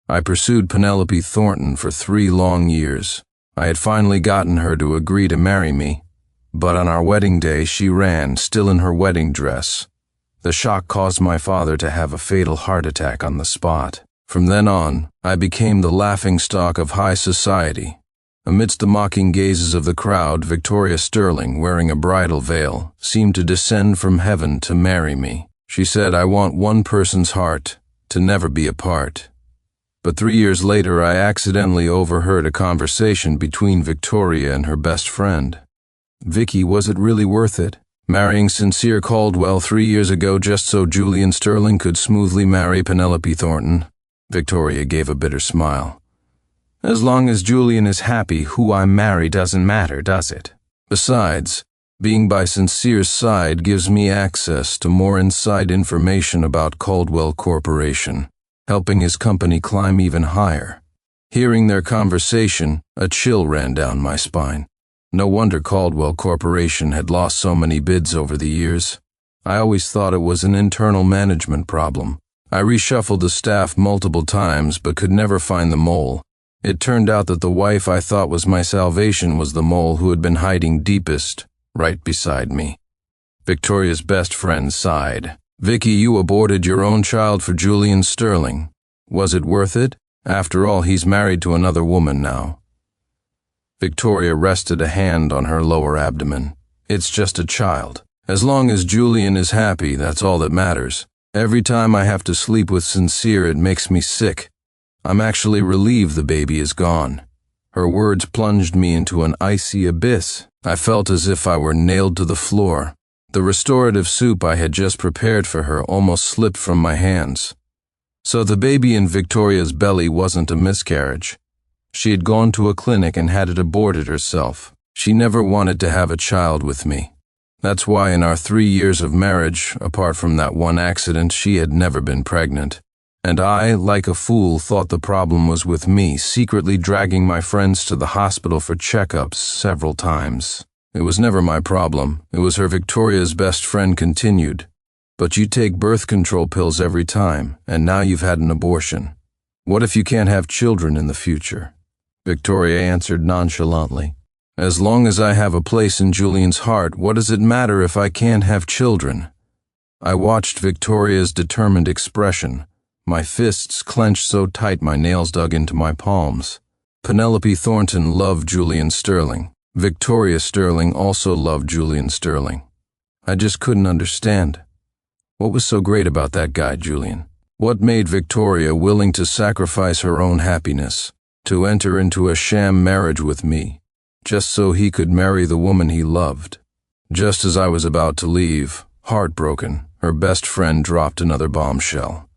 I pursued Penelope Thornton for 3 long years. I had finally gotten her to agree to marry me, but on our wedding day she ran, still in her wedding dress. The shock caused my father to have a fatal heart attack on the spot. From then on, I became the laughingstock of high society. Amidst the mocking gazes of the crowd, Victoria Sterling, wearing a bridal veil, seemed to descend from heaven to marry me. She said, "I want one person's heart, to never be apart." But 3 years later, I accidentally overheard a conversation between Victoria and her best friend. "Vicky, was it really worth it? Marrying sincere Caldwell 3 years ago just so Julian Sterling could smoothly marry Penelope Thornton?" Victoria gave a bitter smile. "As long as Julian is happy, who I marry doesn't matter, does it? Besides, being by Sincere's side gives me access to more inside information about Caldwell Corporation, helping his company climb even higher." Hearing their conversation, a chill ran down my spine. No wonder Caldwell Corporation had lost so many bids over the years. I always thought it was an internal management problem. I reshuffled the staff multiple times but could never find the mole. It turned out that the wife I thought was my salvation was the mole who had been hiding deepest, right beside me. Victoria's best friend sighed. "Vicky, you aborted your own child for Julian Sterling. Was it worth it? After all, he's married to another woman now." Victoria rested a hand on her lower abdomen. "It's just a child. As long as Julian is happy, that's all that matters. Every time I have to sleep with Sincere, it makes me sick. I'm actually relieved the baby is gone." Her words plunged me into an icy abyss. I felt as if I were nailed to the floor. The restorative soup I had just prepared for her almost slipped from my hands. So the baby in Victoria's belly wasn't a miscarriage. She had gone to a clinic and had it aborted herself. She never wanted to have a child with me. That's why in our 3 years of marriage, apart from that one accident, she had never been pregnant. And I, like a fool, thought the problem was with me, secretly dragging my friends to the hospital for checkups several times. It was never my problem. It was her. Victoria's best friend continued. "But you take birth control pills every time, and now you've had an abortion. What if you can't have children in the future?" Victoria answered nonchalantly. "As long as I have a place in Julian's heart, what does it matter if I can't have children?" I watched Victoria's determined expression. My fists clenched so tight my nails dug into my palms. Penelope Thornton loved Julian Sterling. Victoria Sterling also loved Julian Sterling. I just couldn't understand. What was so great about that guy, Julian? What made Victoria willing to sacrifice her own happiness, to enter into a sham marriage with me, just so he could marry the woman he loved? Just as I was about to leave, heartbroken, her best friend dropped another bombshell.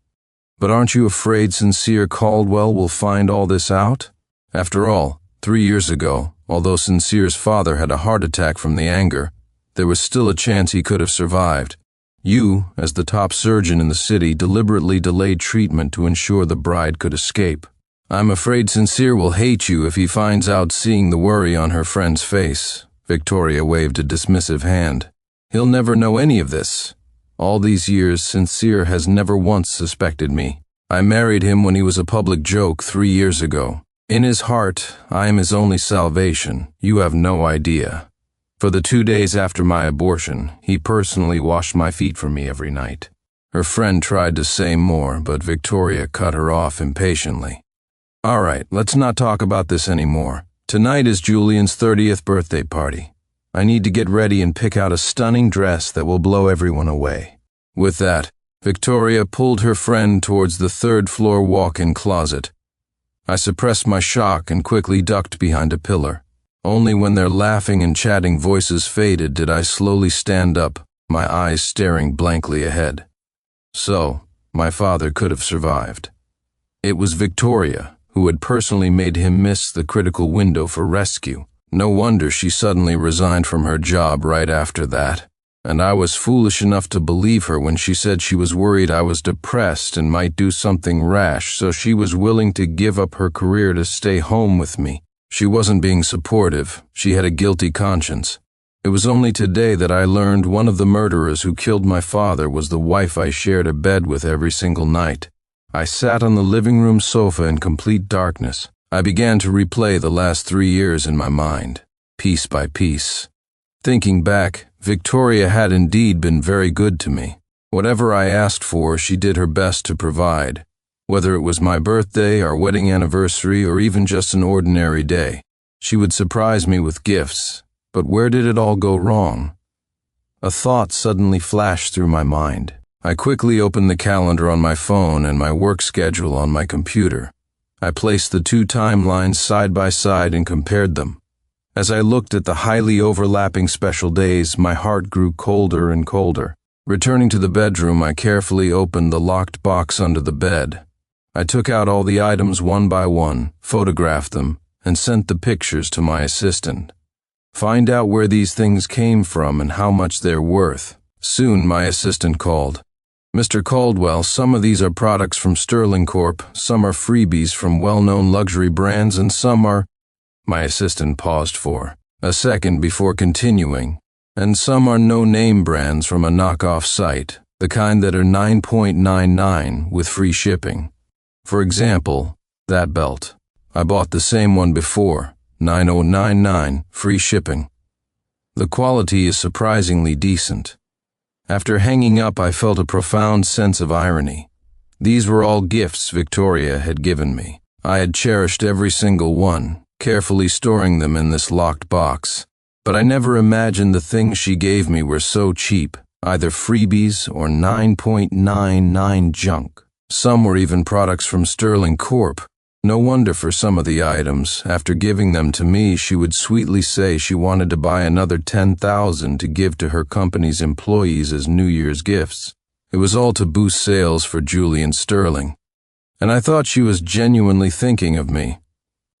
"But aren't you afraid Sincere Caldwell will find all this out? After all, 3 years ago, although Sincere's father had a heart attack from the anger, there was still a chance he could have survived. You, as the top surgeon in the city, deliberately delayed treatment to ensure the bride could escape. I'm afraid Sincere will hate you if he finds out." Seeing the worry on her friend's face, Victoria waved a dismissive hand. "He'll never know any of this. All these years, Sincere has never once suspected me. I married him when he was a public joke 3 years ago. In his heart, I am his only salvation. You have no idea. For the 2 days after my abortion, he personally washed my feet for me every night." Her friend tried to say more, but Victoria cut her off impatiently. "All right, let's not talk about this anymore. Tonight is Julian's 30th birthday party. I need to get ready and pick out a stunning dress that will blow everyone away." With that, Victoria pulled her friend towards the 3rd-floor walk-in closet. I suppressed my shock and quickly ducked behind a pillar. Only when their laughing and chatting voices faded did I slowly stand up, my eyes staring blankly ahead. So, my father could have survived. It was Victoria who had personally made him miss the critical window for rescue. No wonder she suddenly resigned from her job right after that. And I was foolish enough to believe her when she said she was worried I was depressed and might do something rash, so she was willing to give up her career to stay home with me. She wasn't being supportive. She had a guilty conscience. It was only today that I learned one of the murderers who killed my father was the wife I shared a bed with every single night. I sat on the living room sofa in complete darkness. I began to replay the last 3 years in my mind, piece by piece. Thinking back, Victoria had indeed been very good to me. Whatever I asked for, she did her best to provide. Whether it was my birthday, our wedding anniversary, or even just an ordinary day, she would surprise me with gifts. But where did it all go wrong? A thought suddenly flashed through my mind. I quickly opened the calendar on my phone and my work schedule on my computer. I placed the two timelines side by side and compared them. As I looked at the highly overlapping special days, my heart grew colder and colder. Returning to the bedroom, I carefully opened the locked box under the bed. I took out all the items one by one, photographed them, and sent the pictures to my assistant. Find out where these things came from and how much they're worth. Soon my assistant called. Mr. Caldwell, some of these are products from Sterling Corp., some are freebies from well-known luxury brands, and some are— My assistant paused for a second before continuing. And some are no-name brands from a knockoff site, the kind that are $9.99 with free shipping. For example, that belt. I bought the same one before, $9.99, free shipping. The quality is surprisingly decent. After hanging up, I felt a profound sense of irony. These were all gifts Victoria had given me. I had cherished every single one, carefully storing them in this locked box. But I never imagined the things she gave me were so cheap, either freebies or $9.99 junk. Some were even products from Sterling Corp. No wonder for some of the items, after giving them to me, she would sweetly say she wanted to buy another $10,000 to give to her company's employees as New Year's gifts. It was all to boost sales for Julian Sterling. And I thought she was genuinely thinking of me.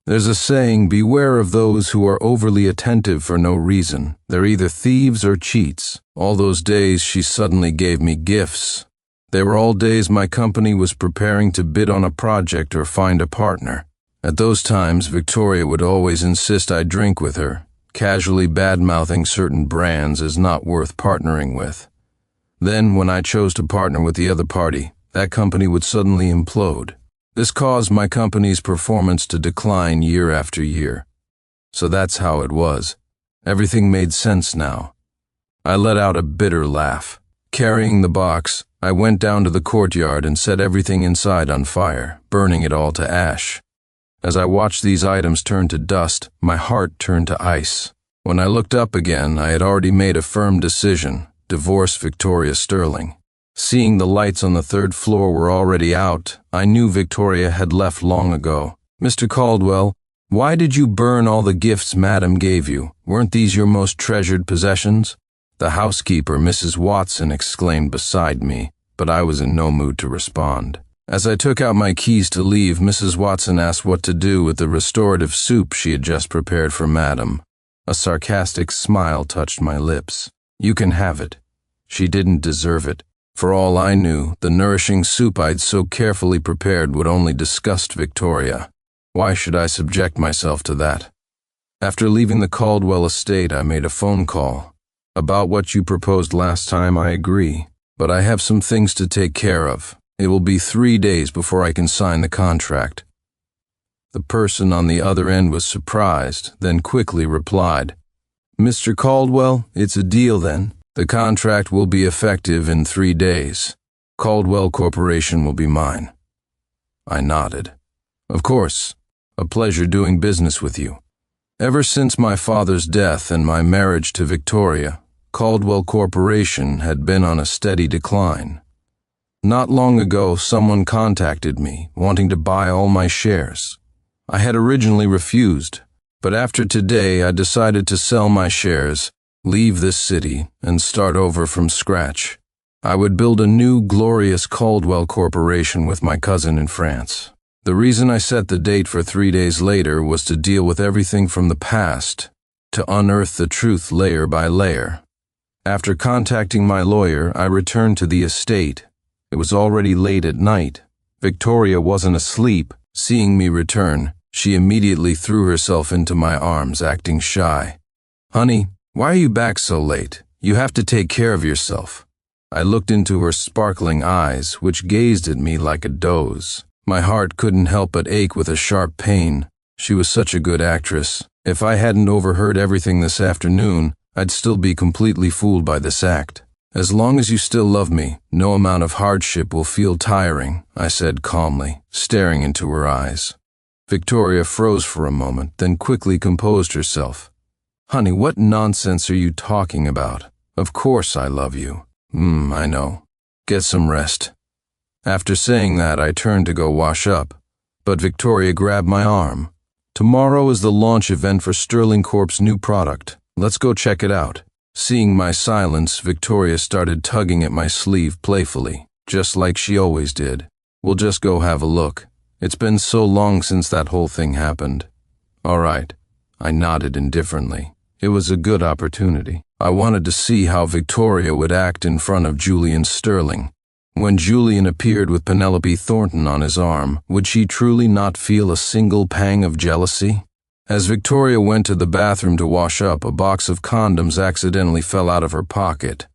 There's a saying, beware of those who are overly attentive for no reason. They're either thieves or cheats. All those days she suddenly gave me gifts. They were all days my company was preparing to bid on a project or find a partner. At those times, Victoria would always insist I drink with her, casually bad-mouthing certain brands as not worth partnering with. Then, when I chose to partner with the other party, that company would suddenly implode. This caused my company's performance to decline year after year. So that's how it was. Everything made sense now. I let out a bitter laugh. Carrying the box, I went down to the courtyard and set everything inside on fire, burning it all to ash. As I watched these items turn to dust, my heart turned to ice. When I looked up again, I had already made a firm decision: divorce Victoria Sterling. Seeing the lights on the third floor were already out, I knew Victoria had left long ago. Mr. Caldwell, why did you burn all the gifts Madam gave you? Weren't these your most treasured possessions? The housekeeper, Mrs. Watson, exclaimed beside me, but I was in no mood to respond. As I took out my keys to leave, Mrs. Watson asked what to do with the restorative soup she had just prepared for Madam. A sarcastic smile touched my lips. You can have it. She didn't deserve it. For all I knew, the nourishing soup I'd so carefully prepared would only disgust Victoria. Why should I subject myself to that? After leaving the Caldwell estate, I made a phone call. About what you proposed last time, I agree, but I have some things to take care of. It will be 3 days before I can sign the contract. The person on the other end was surprised, then quickly replied, Mr. Caldwell, it's a deal then. The contract will be effective in 3 days. Caldwell Corporation will be mine. I nodded. Of course, a pleasure doing business with you. Ever since my father's death and my marriage to Victoria, Caldwell Corporation had been on a steady decline. Not long ago, someone contacted me, wanting to buy all my shares. I had originally refused, but after today I decided to sell my shares, leave this city, and start over from scratch. I would build a new, glorious Caldwell Corporation with my cousin in France. The reason I set the date for 3 days later was to deal with everything from the past, to unearth the truth layer by layer. After contacting my lawyer, I returned to the estate. It was already late at night. Victoria wasn't asleep. Seeing me return, she immediately threw herself into my arms, acting shy. Honey, why are you back so late? You have to take care of yourself. I looked into her sparkling eyes, which gazed at me like a doze. My heart couldn't help but ache with a sharp pain. She was such a good actress. If I hadn't overheard everything this afternoon, I'd still be completely fooled by this act. As long as you still love me, no amount of hardship will feel tiring, I said calmly, staring into her eyes. Victoria froze for a moment, then quickly composed herself. Honey, what nonsense are you talking about? Of course I love you. I know. Get some rest. After saying that, I turned to go wash up, but Victoria grabbed my arm. Tomorrow is the launch event for Sterling Corp's new product. Let's go check it out. Seeing my silence, Victoria started tugging at my sleeve playfully, just like she always did. We'll just go have a look. It's been so long since that whole thing happened. All right. I nodded indifferently. It was a good opportunity. I wanted to see how Victoria would act in front of Julian Sterling. When Julian appeared with Penelope Thornton on his arm, would she truly not feel a single pang of jealousy? As Victoria went to the bathroom to wash up, a box of condoms accidentally fell out of her pocket.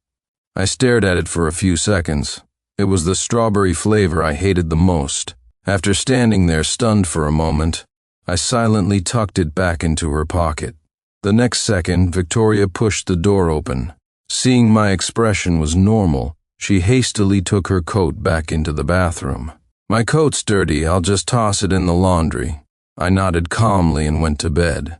I stared at it for a few seconds. It was the strawberry flavor I hated the most. After standing there stunned for a moment, I silently tucked it back into her pocket. The next second, Victoria pushed the door open. Seeing my expression was normal, she hastily took her coat back into the bathroom. My coat's dirty, I'll just toss it in the laundry. I nodded calmly and went to bed.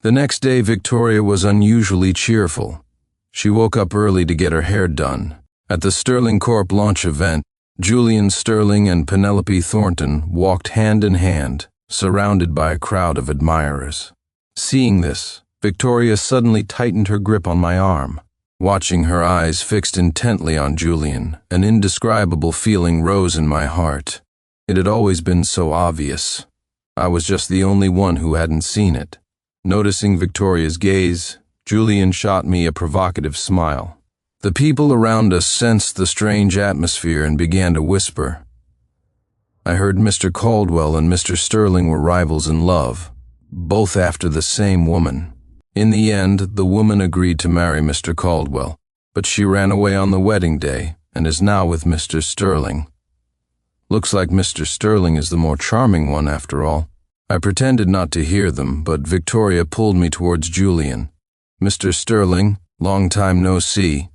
The next day, Victoria was unusually cheerful. She woke up early to get her hair done. At the Sterling Corp launch event, Julian Sterling and Penelope Thornton walked hand in hand, surrounded by a crowd of admirers. Seeing this, Victoria suddenly tightened her grip on my arm. Watching her eyes fixed intently on Julian, an indescribable feeling rose in my heart. It had always been so obvious. I was just the only one who hadn't seen it. Noticing Victoria's gaze, Julian shot me a provocative smile. The people around us sensed the strange atmosphere and began to whisper. I heard Mr. Caldwell and Mr. Sterling were rivals in love, both after the same woman. In the end, the woman agreed to marry Mr. Caldwell, but she ran away on the wedding day and is now with Mr. Sterling. Looks like Mr. Sterling is the more charming one after all. I pretended not to hear them, but Victoria pulled me towards Julian. Mr. Sterling, long time no see.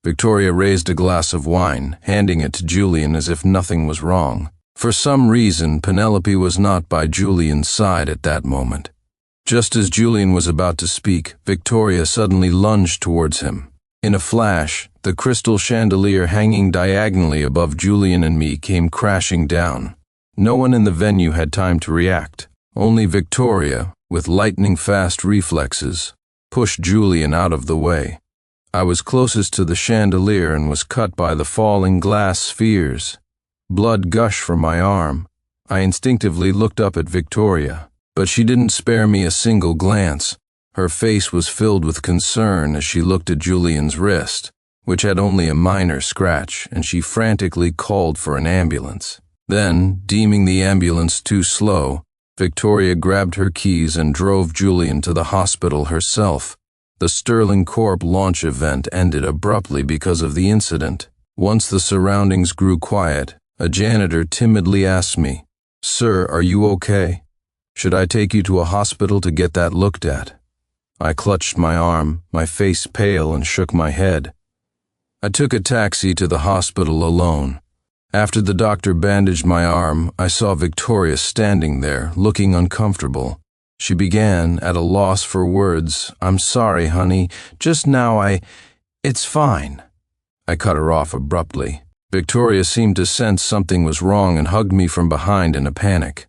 Victoria raised a glass of wine, handing it to Julian as if nothing was wrong. For some reason, Penelope was not by Julian's side at that moment. Just as Julian was about to speak, Victoria suddenly lunged towards him. In a flash, the crystal chandelier hanging diagonally above Julian and me came crashing down. No one in the venue had time to react. Only Victoria, with lightning-fast reflexes, pushed Julian out of the way. I was closest to the chandelier and was cut by the falling glass spheres. Blood gushed from my arm. I instinctively looked up at Victoria, but she didn't spare me a single glance. Her face was filled with concern as she looked at Julian's wrist, which had only a minor scratch, and she frantically called for an ambulance. Then, deeming the ambulance too slow, Victoria grabbed her keys and drove Julian to the hospital herself. The Sterling Corp launch event ended abruptly because of the incident. Once the surroundings grew quiet, a janitor timidly asked me, "Sir, are you okay? Should I take you to a hospital to get that looked at?" I clutched my arm, my face pale, and shook my head. I took a taxi to the hospital alone. After the doctor bandaged my arm, I saw Victoria standing there, looking uncomfortable. She began, at a loss for words, "I'm sorry, honey. Just now It's fine." I cut her off abruptly. Victoria seemed to sense something was wrong and hugged me from behind in a panic.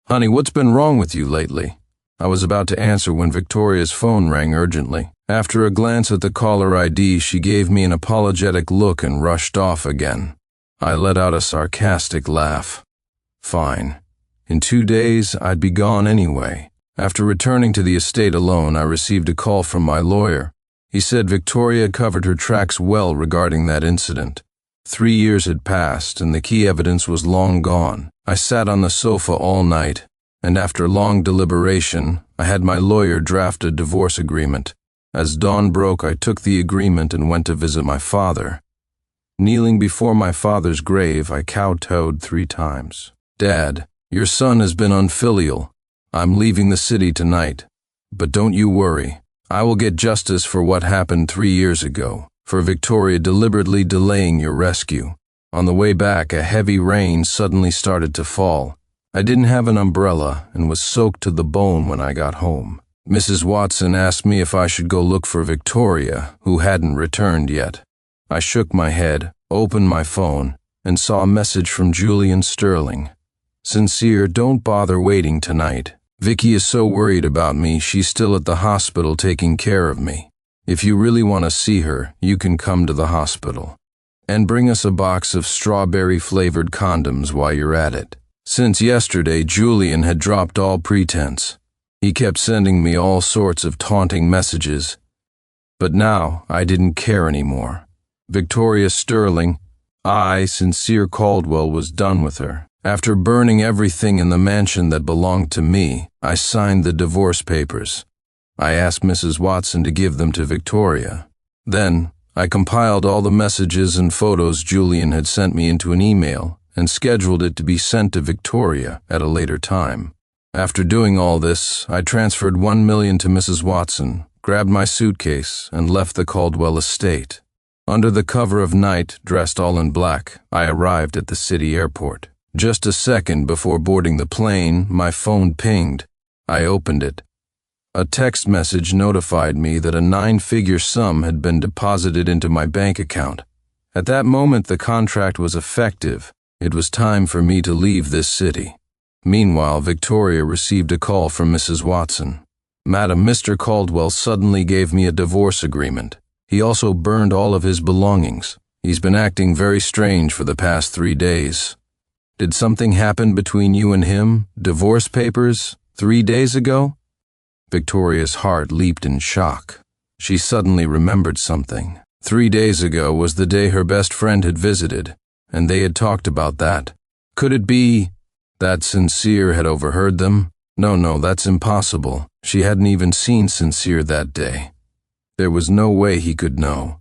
"Honey, what's been wrong with you lately?" I was about to answer when Victoria's phone rang urgently. After a glance at the caller ID, she gave me an apologetic look and rushed off again. I let out a sarcastic laugh. Fine. In 2 days, I'd be gone anyway. After returning to the estate alone, I received a call from my lawyer. He said Victoria covered her tracks well regarding that incident. 3 years had passed, and the key evidence was long gone. I sat on the sofa all night, and after long deliberation, I had my lawyer draft a divorce agreement. As dawn broke, I took the agreement and went to visit my father. Kneeling before my father's grave, I kowtowed 3 times. Dad, your son has been unfilial. I'm leaving the city tonight. But don't you worry. I will get justice for what happened 3 years ago, for Victoria deliberately delaying your rescue. On the way back, a heavy rain suddenly started to fall. I didn't have an umbrella and was soaked to the bone when I got home. Mrs. Watson asked me if I should go look for Victoria, who hadn't returned yet. I shook my head, opened my phone, and saw a message from Julian Sterling. Sincere, don't bother waiting tonight. Vicky is so worried about me, she's still at the hospital taking care of me. If you really want to see her, you can come to the hospital. And bring us a box of strawberry-flavored condoms while you're at it. Since yesterday, Julian had dropped all pretense. He kept sending me all sorts of taunting messages. But now, I didn't care anymore. Victoria Sterling, I, Sincere Caldwell, was done with her. After burning everything in the mansion that belonged to me, I signed the divorce papers. I asked Mrs. Watson to give them to Victoria. Then, I compiled all the messages and photos Julian had sent me into an email and scheduled it to be sent to Victoria at a later time. After doing all this, I transferred $1 million to Mrs. Watson, grabbed my suitcase, and left the Caldwell estate. Under the cover of night, dressed all in black, I arrived at the city airport. Just a second before boarding the plane, my phone pinged. I opened it. A text message notified me that a 9-figure sum had been deposited into my bank account. At that moment, the contract was effective. It was time for me to leave this city. Meanwhile, Victoria received a call from Mrs. Watson. Madam, Mr. Caldwell suddenly gave me a divorce agreement. He also burned all of his belongings. He's been acting very strange for the past 3 days. Did something happen between you and him? Divorce papers? 3 days ago? Victoria's heart leaped in shock. She suddenly remembered something. 3 days ago was the day her best friend had visited, and they had talked about that. Could it be that Sincere had overheard them? No, that's impossible. She hadn't even seen Sincere that day. There was no way he could know.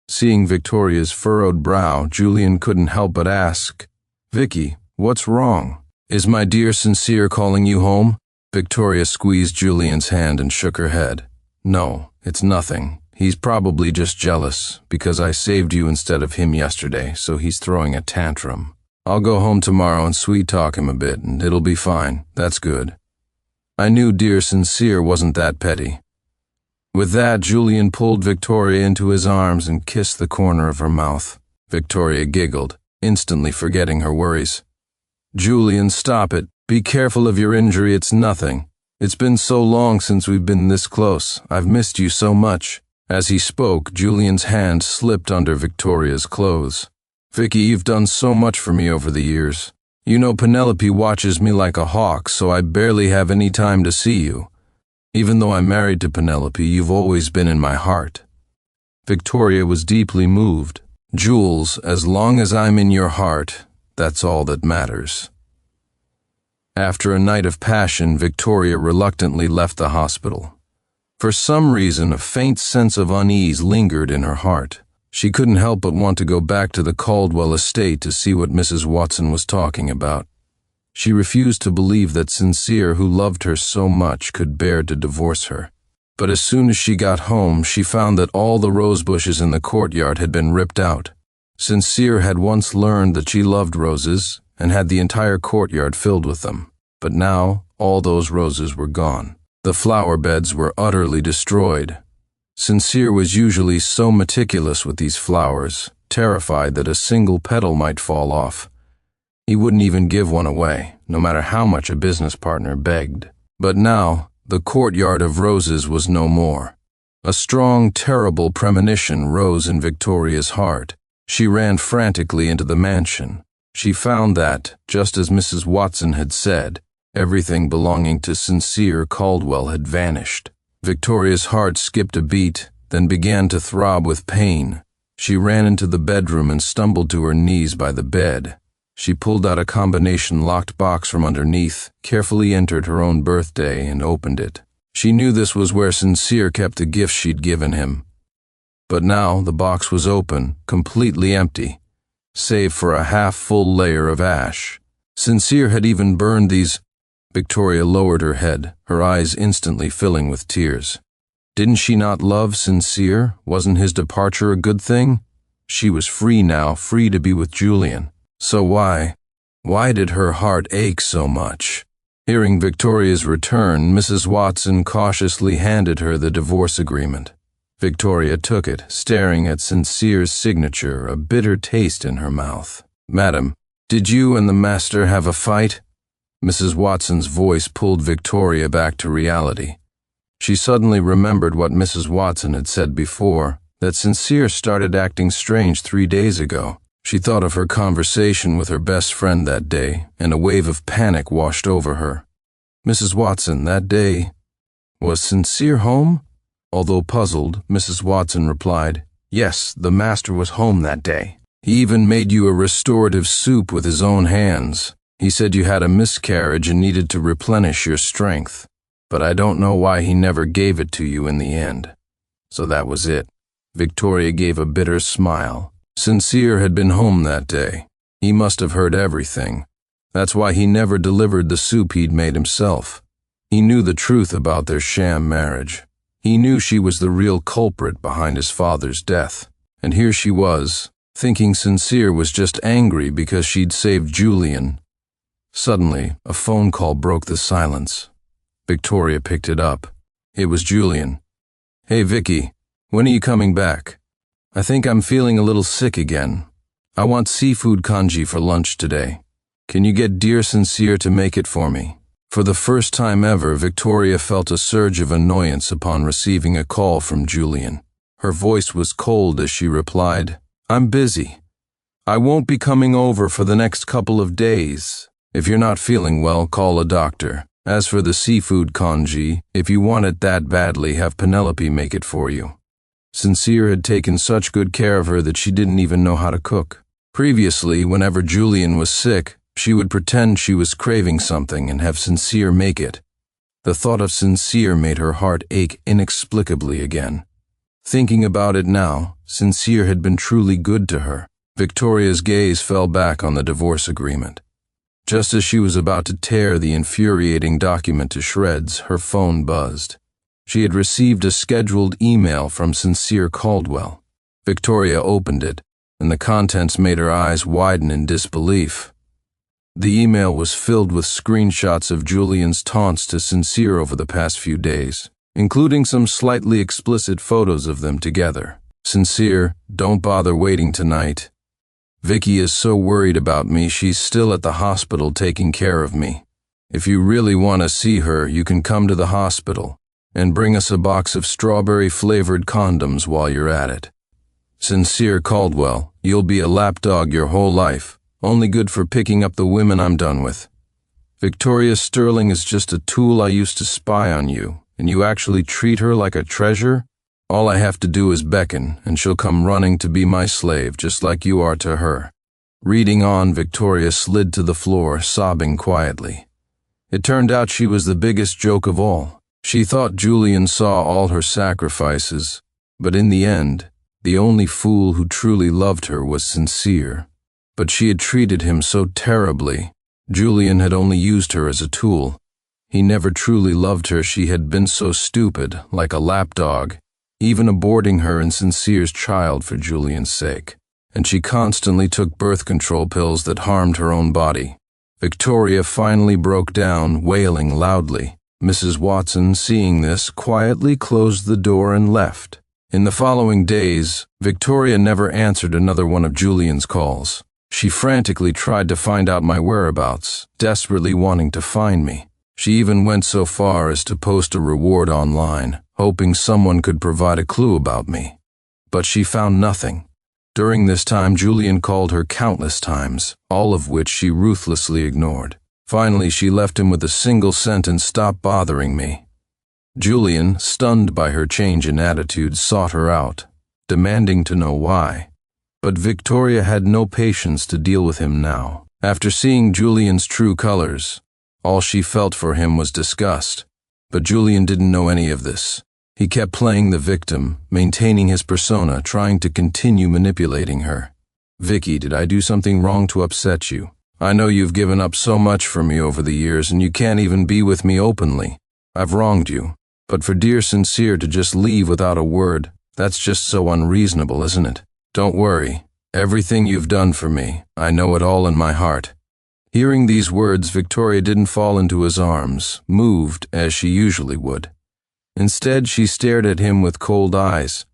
Seeing Victoria's furrowed brow, Julian couldn't help but ask, "Vicky, what's wrong? Is my dear Sincere calling you home?" Victoria squeezed Julian's hand and shook her head. "No, it's nothing. He's probably just jealous, because I saved you instead of him yesterday, so he's throwing a tantrum. I'll go home tomorrow and sweet-talk him a bit, and it'll be fine. That's good." I knew dear Sincere wasn't that petty. With that, Julian pulled Victoria into his arms and kissed the corner of her mouth. Victoria giggled, instantly forgetting her worries. "Julian, stop it. Be careful of your injury, it's nothing. It's been so long since we've been this close. I've missed you so much." As he spoke, Julian's hand slipped under Victoria's clothes. "Vicky, you've done so much for me over the years. You know Penelope watches me like a hawk, so I barely have any time to see you. Even though I'm married to Penelope, you've always been in my heart." Victoria was deeply moved. "Jules, as long as I'm in your heart, that's all that matters." After a night of passion, Victoria reluctantly left the hospital. For some reason, a faint sense of unease lingered in her heart. She couldn't help but want to go back to the Caldwell estate to see what Mrs. Watson was talking about. She refused to believe that Sincere, who loved her so much, could bear to divorce her. But as soon as she got home, she found that all the rose bushes in the courtyard had been ripped out. Sincere had once learned that she loved roses and had the entire courtyard filled with them. But now, all those roses were gone. The flower beds were utterly destroyed. Sincere was usually so meticulous with these flowers, terrified that a single petal might fall off. He wouldn't even give one away, no matter how much a business partner begged. But now, the courtyard of roses was no more. A strong, terrible premonition rose in Victoria's heart. She ran frantically into the mansion. She found that, just as Mrs. Watson had said, everything belonging to Sincere Caldwell had vanished. Victoria's heart skipped a beat, then began to throb with pain. She ran into the bedroom and stumbled to her knees by the bed. She pulled out a combination locked box from underneath, carefully entered her own birthday, and opened it. She knew this was where Sincere kept the gifts she'd given him. But now the box was open, completely empty. save for a half-full layer of ash. Sincere had even burned these. Victoria lowered her head, her eyes instantly filling with tears. Didn't she not love Sincere? Wasn't his departure a good thing? She was free now, free to be with Julian. So why did her heart ache so much? Hearing Victoria's return, Mrs. Watson cautiously handed her the divorce agreement. Victoria took it, staring at Sincere's signature, a bitter taste in her mouth. "Madam, did you and the master have a fight?" Mrs. Watson's voice pulled Victoria back to reality. She suddenly remembered what Mrs. Watson had said before, that Sincere started acting strange 3 days ago. She thought of her conversation with her best friend that day, and a wave of panic washed over her. "Mrs. Watson, that day, was Sincere home?" Although puzzled, Mrs. Watson replied, "Yes, the master was home that day. He even made you a restorative soup with his own hands. He said you had a miscarriage and needed to replenish your strength. But I don't know why he never gave it to you in the end." So that was it. Victoria gave a bitter smile. Sincere had been home that day. He must have heard everything. That's why he never delivered the soup he'd made himself. He knew the truth about their sham marriage. He knew she was the real culprit behind his father's death. And here she was, thinking Sincere was just angry because she'd saved Julian. Suddenly, a phone call broke the silence. Victoria picked it up. It was Julian. "Hey, Vicky, when are you coming back? I think I'm feeling a little sick again. I want seafood congee for lunch today. Can you get dear Sincere to make it for me?" For the first time ever, Victoria felt a surge of annoyance upon receiving a call from Julian. Her voice was cold as she replied, "I'm busy. I won't be coming over for the next couple of days. If you're not feeling well, call a doctor. As for the seafood congee, if you want it that badly, have Penelope make it for you." Sincere had taken such good care of her that she didn't even know how to cook. Previously, whenever Julian was sick, she would pretend she was craving something and have Sincere make it. The thought of Sincere made her heart ache inexplicably again. Thinking about it now, Sincere had been truly good to her. Victoria's gaze fell back on the divorce agreement. Just as she was about to tear the infuriating document to shreds, her phone buzzed. She had received a scheduled email from Sincere Caldwell. Victoria opened it, and the contents made her eyes widen in disbelief. The email was filled with screenshots of Julian's taunts to Sincere over the past few days, including some slightly explicit photos of them together. "Sincere, don't bother waiting tonight. Vicky is so worried about me, she's still at the hospital taking care of me. If you really want to see her, you can come to the hospital and bring us a box of strawberry-flavored condoms while you're at it. Sincere Caldwell, you'll be a lapdog your whole life, only good for picking up the women I'm done with. Victoria Sterling is just a tool I used to spy on you, and you actually treat her like a treasure? All I have to do is beckon, and she'll come running to be my slave, just like you are to her." Reading on, Victoria slid to the floor, sobbing quietly. It turned out she was the biggest joke of all. She thought Julian saw all her sacrifices, but in the end, the only fool who truly loved her was Sincere. But she had treated him so terribly. Julian had only used her as a tool. He never truly loved her. She had been so stupid, like a lapdog, even aborting her and Sincere's child for Julian's sake. And she constantly took birth control pills that harmed her own body. Victoria finally broke down, wailing loudly. Mrs. Watson, seeing this, quietly closed the door and left. In the following days, Victoria never answered another one of Julian's calls. She frantically tried to find out my whereabouts, desperately wanting to find me. She even went so far as to post a reward online, hoping someone could provide a clue about me. But she found nothing. During this time, Julian called her countless times, all of which she ruthlessly ignored. Finally, she left him with a single sentence, "Stop bothering me." Julian, stunned by her change in attitude, sought her out, demanding to know why. But Victoria had no patience to deal with him now. After seeing Julian's true colors, all she felt for him was disgust. But Julian didn't know any of this. He kept playing the victim, maintaining his persona, trying to continue manipulating her. Vicky, did I do something wrong to upset you? I know you've given up so much for me over the years and you can't even be with me openly. I've wronged you. But for dear Sincere to just leave without a word, that's just so unreasonable, isn't it? Don't worry. Everything you've done for me, I know it all in my heart. Hearing these words, Victoria didn't fall into his arms, moved as she usually would. Instead, she stared at him with cold eyes.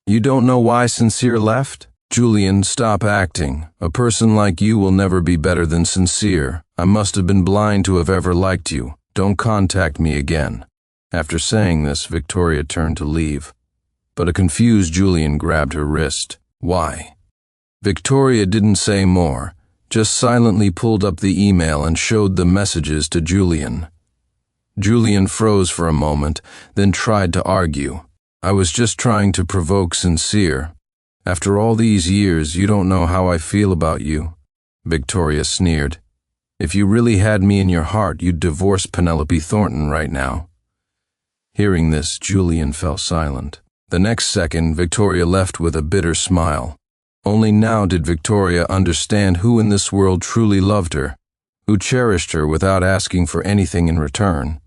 You don't know why Sincere left? Julian, stop acting. A person like you will never be better than Sincere. I must have been blind to have ever liked you. Don't contact me again. After saying this, Victoria turned to leave. But a confused Julian grabbed her wrist. Why? Victoria didn't say more, just silently pulled up the email and showed the messages to Julian. Julian froze for a moment, then tried to argue. I was just trying to provoke Sincere. After all these years, you don't know how I feel about you. Victoria sneered. If you really had me in your heart, you'd divorce Penelope Thornton right now. Hearing this, Julian fell silent. The next second, Victoria left with a bitter smile. Only now did Victoria understand who in this world truly loved her, who cherished her without asking for anything in return.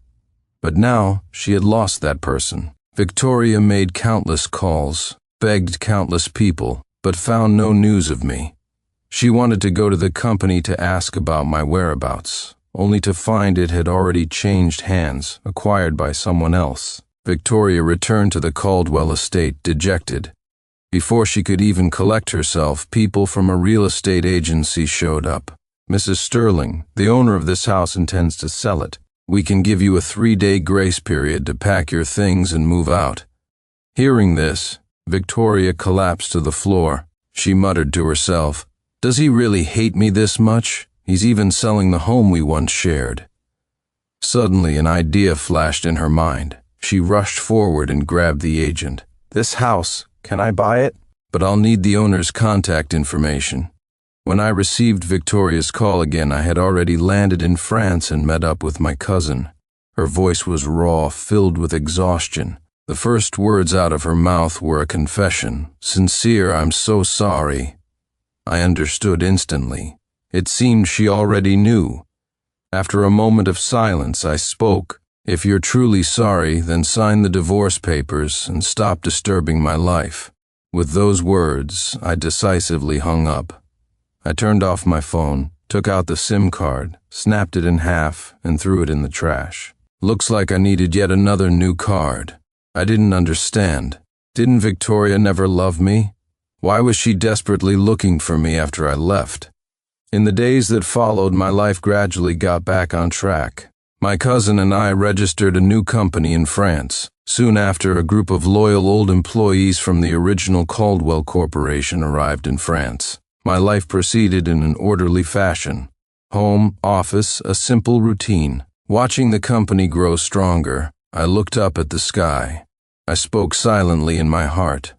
But now, she had lost that person. Victoria made countless calls, begged countless people, but found no news of me. She wanted to go to the company to ask about my whereabouts, only to find it had already changed hands, acquired by someone else. Victoria returned to the Caldwell estate dejected. Before she could even collect herself, people from a real estate agency showed up. Mrs. Sterling, the owner of this house, intends to sell it. We can give you a 3-day grace period to pack your things and move out. Hearing this, Victoria collapsed to the floor. She muttered to herself, Does he really hate me this much? He's even selling the home we once shared. Suddenly, an idea flashed in her mind. She rushed forward and grabbed the agent. This house, can I buy it? But I'll need the owner's contact information. When I received Victoria's call again, I had already landed in France and met up with my cousin. Her voice was raw, filled with exhaustion. The first words out of her mouth were a confession. Sincere, I'm so sorry. I understood instantly. It seemed she already knew. After a moment of silence, I spoke. If you're truly sorry, then sign the divorce papers and stop disturbing my life. With those words, I decisively hung up. I turned off my phone, took out the SIM card, snapped it in half, and threw it in the trash. Looks like I needed yet another new card. I didn't understand. Didn't Victoria never love me? Why was she desperately looking for me after I left? In the days that followed, my life gradually got back on track. My cousin and I registered a new company in France. Soon after, a group of loyal old employees from the original Caldwell Corporation arrived in France. My life proceeded in an orderly fashion. Home, office, a simple routine. Watching the company grow stronger, I looked up at the sky. I spoke silently in my heart.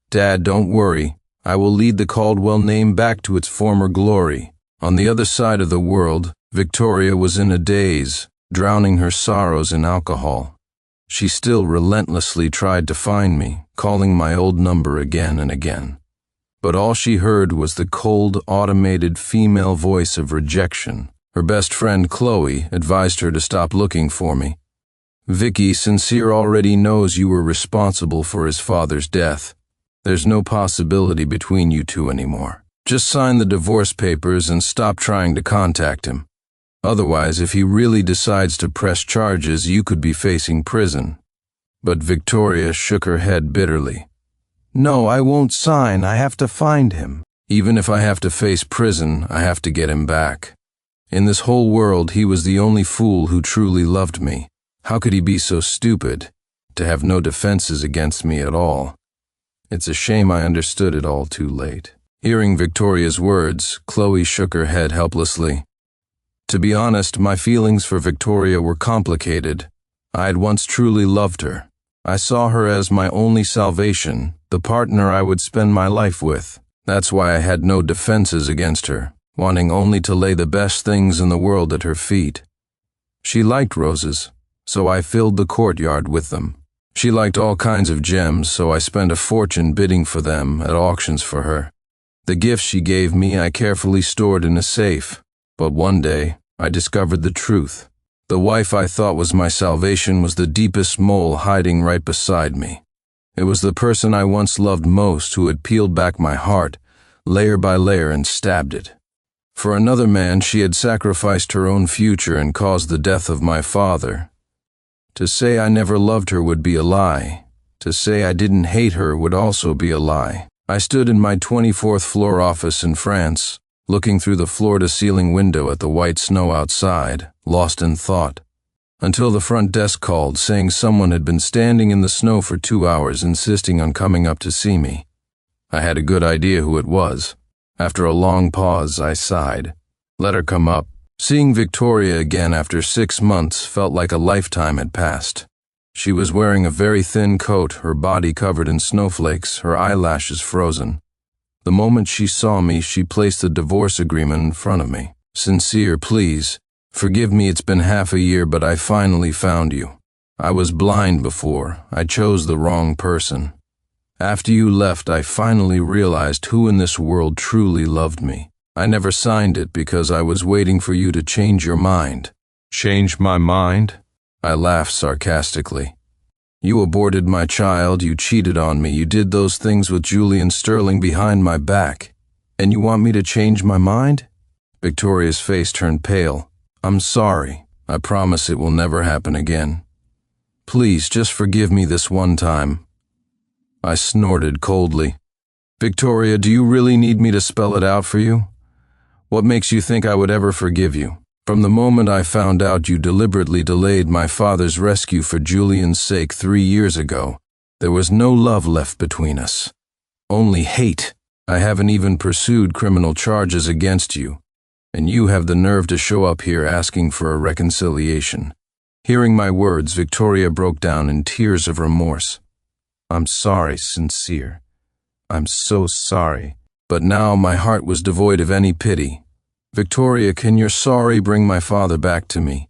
Dad, don't worry. I will lead the Caldwell name back to its former glory. On the other side of the world, Victoria was in a daze, drowning her sorrows in alcohol. She still relentlessly tried to find me, calling my old number again and again. But all she heard was the cold, automated female voice of rejection. Her best friend, Chloe, advised her to stop looking for me. Vicky, Sincere already knows you were responsible for his father's death. There's no possibility between you two anymore. Just sign the divorce papers and stop trying to contact him. Otherwise, if he really decides to press charges, you could be facing prison. But Victoria shook her head bitterly. No, I won't sign. I have to find him. Even if I have to face prison, I have to get him back. In this whole world, he was the only fool who truly loved me. How could he be so stupid, to have no defenses against me at all? It's a shame I understood it all too late. Hearing Victoria's words, Chloe shook her head helplessly. To be honest, my feelings for Victoria were complicated. I had once truly loved her. I saw her as my only salvation, the partner I would spend my life with. That's why I had no defenses against her, wanting only to lay the best things in the world at her feet. She liked roses, so I filled the courtyard with them. She liked all kinds of gems, so I spent a fortune bidding for them at auctions for her. The gifts she gave me I carefully stored in a safe, but one day I discovered the truth. The wife I thought was my salvation was the deepest mole hiding right beside me. It was the person I once loved most who had peeled back my heart, layer by layer, and stabbed it. For another man, she had sacrificed her own future and caused the death of my father. To say I never loved her would be a lie. To say I didn't hate her would also be a lie. I stood in my 24th floor office in France, looking through the floor-to-ceiling window at the white snow outside, lost in thought, until the front desk called, saying someone had been standing in the snow for 2 hours, insisting on coming up to see me. I had a good idea who it was. After a long pause, I sighed. Let her come up. Seeing Victoria again after 6 months felt like a lifetime had passed. She was wearing a very thin coat, her body covered in snowflakes, her eyelashes frozen. The moment she saw me, she placed the divorce agreement in front of me. Sincere, please. Forgive me, it's been half a year, but I finally found you. I was blind before. I chose the wrong person. After you left, I finally realized who in this world truly loved me. I never signed it because I was waiting for you to change your mind. Change my mind? I laughed sarcastically. You aborted my child, you cheated on me, you did those things with Julian Sterling behind my back. And you want me to change my mind? Victoria's face turned pale. I'm sorry. I promise it will never happen again. Please, just forgive me this one time. I snorted coldly. Victoria, do you really need me to spell it out for you? What makes you think I would ever forgive you? From the moment I found out you deliberately delayed my father's rescue for Julian's sake 3 years ago, there was no love left between us. Only hate. I haven't even pursued criminal charges against you, and you have the nerve to show up here asking for a reconciliation. Hearing my words, Victoria broke down in tears of remorse. I'm sorry, Sincere. I'm so sorry. But now my heart was devoid of any pity. Victoria, can your sorry bring my father back to me?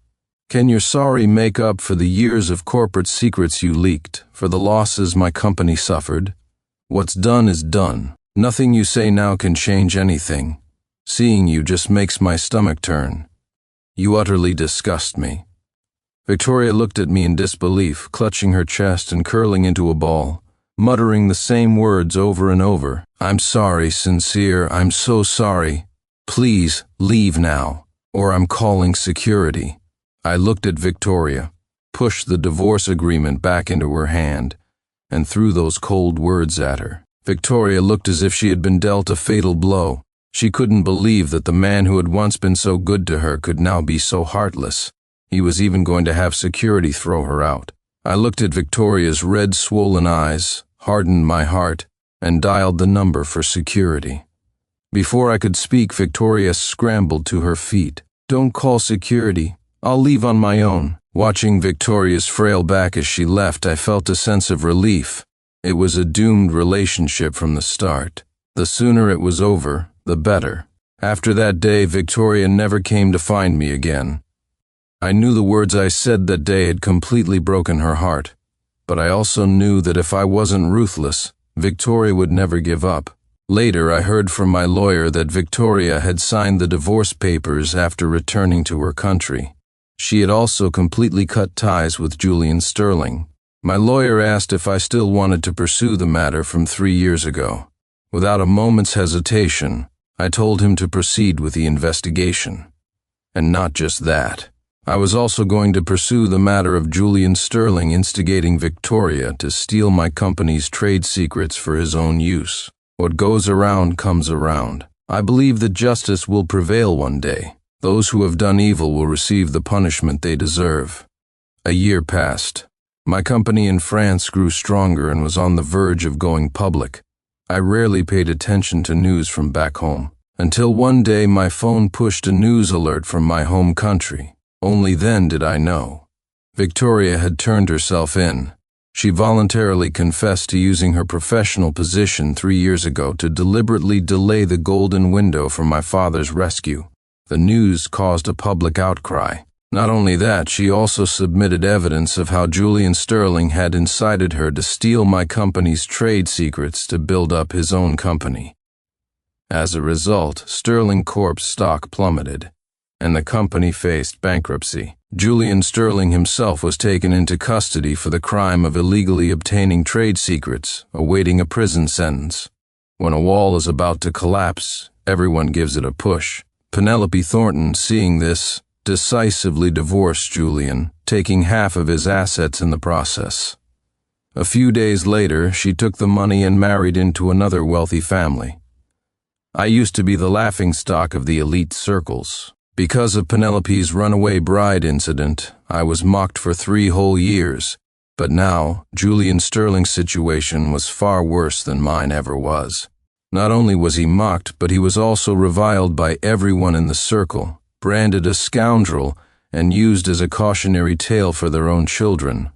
Can your sorry make up for the years of corporate secrets you leaked, for the losses my company suffered? What's done is done. Nothing you say now can change anything. Seeing you just makes my stomach turn. You utterly disgust me. Victoria looked at me in disbelief, clutching her chest and curling into a ball, muttering the same words over and over. I'm sorry, Sincere, I'm so sorry. Please, leave now, or I'm calling security. I looked at Victoria, pushed the divorce agreement back into her hand, and threw those cold words at her. Victoria looked as if she had been dealt a fatal blow. She couldn't believe that the man who had once been so good to her could now be so heartless. He was even going to have security throw her out. I looked at Victoria's red, swollen eyes, hardened my heart, and dialed the number for security. Before I could speak, Victoria scrambled to her feet. Don't call security. I'll leave on my own. Watching Victoria's frail back as she left, I felt a sense of relief. It was a doomed relationship from the start. The sooner it was over, the better. After that day, Victoria never came to find me again. I knew the words I said that day had completely broken her heart, but I also knew that if I wasn't ruthless, Victoria would never give up. Later, I heard from my lawyer that Victoria had signed the divorce papers after returning to her country. She had also completely cut ties with Julian Sterling. My lawyer asked if I still wanted to pursue the matter from 3 years ago. Without a moment's hesitation, I told him to proceed with the investigation. And not just that. I was also going to pursue the matter of Julian Sterling instigating Victoria to steal my company's trade secrets for his own use. What goes around comes around. I believe that justice will prevail one day. Those who have done evil will receive the punishment they deserve. A year passed. My company in France grew stronger and was on the verge of going public. I rarely paid attention to news from back home, until one day my phone pushed a news alert from my home country. Only then did I know. Victoria had turned herself in. She voluntarily confessed to using her professional position 3 years ago to deliberately delay the golden window for my father's rescue. The news caused a public outcry. Not only that, she also submitted evidence of how Julian Sterling had incited her to steal my company's trade secrets to build up his own company. As a result, Sterling Corp's stock plummeted, and the company faced bankruptcy. Julian Sterling himself was taken into custody for the crime of illegally obtaining trade secrets, awaiting a prison sentence. When a wall is about to collapse, everyone gives it a push. Penelope Thornton, seeing this, decisively divorced Julian, taking half of his assets in the process. A few days later, she took the money and married into another wealthy family. I used to be the laughingstock of the elite circles. Because of Penelope's runaway bride incident, I was mocked for 3 whole years, but now Julian Sterling's situation was far worse than mine ever was. Not only was he mocked, but he was also reviled by everyone in the circle, branded a scoundrel, and used as a cautionary tale for their own children.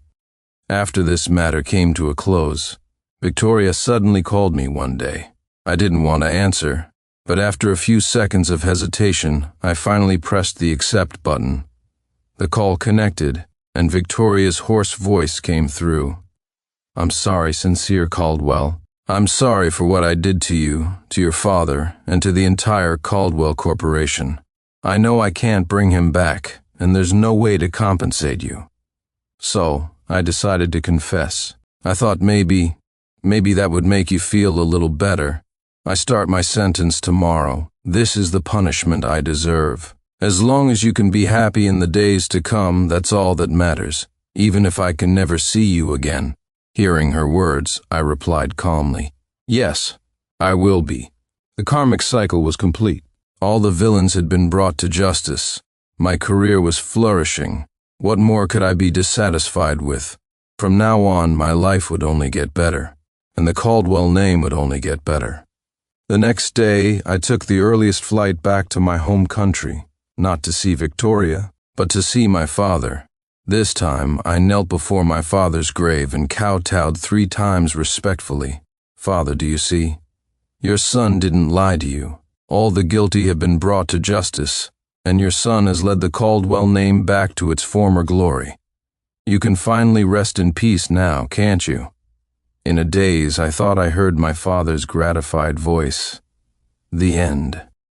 After this matter came to a close, Victoria suddenly called me one day. I didn't want to answer, but after a few seconds of hesitation, I finally pressed the accept button. The call connected, and Victoria's hoarse voice came through. "I'm sorry, Sincere Caldwell. I'm sorry for what I did to you, to your father, and to the entire Caldwell Corporation. I know I can't bring him back, and there's no way to compensate you. So, I decided to confess. I thought maybe that would make you feel a little better. I start my sentence tomorrow. This is the punishment I deserve. As long as you can be happy in the days to come, that's all that matters, even if I can never see you again." Hearing her words, I replied calmly, "Yes, I will be." The karmic cycle was complete. All the villains had been brought to justice. My career was flourishing. What more could I be dissatisfied with? From now on, my life would only get better, and the Caldwell name would only get better. The next day, I took the earliest flight back to my home country, not to see Victoria, but to see my father. This time, I knelt before my father's grave and kowtowed 3 times respectfully. "Father, do you see? Your son didn't lie to you. All the guilty have been brought to justice, and your son has led the Caldwell name back to its former glory. You can finally rest in peace now, can't you?" In a daze, I thought I heard my father's gratified voice. The end.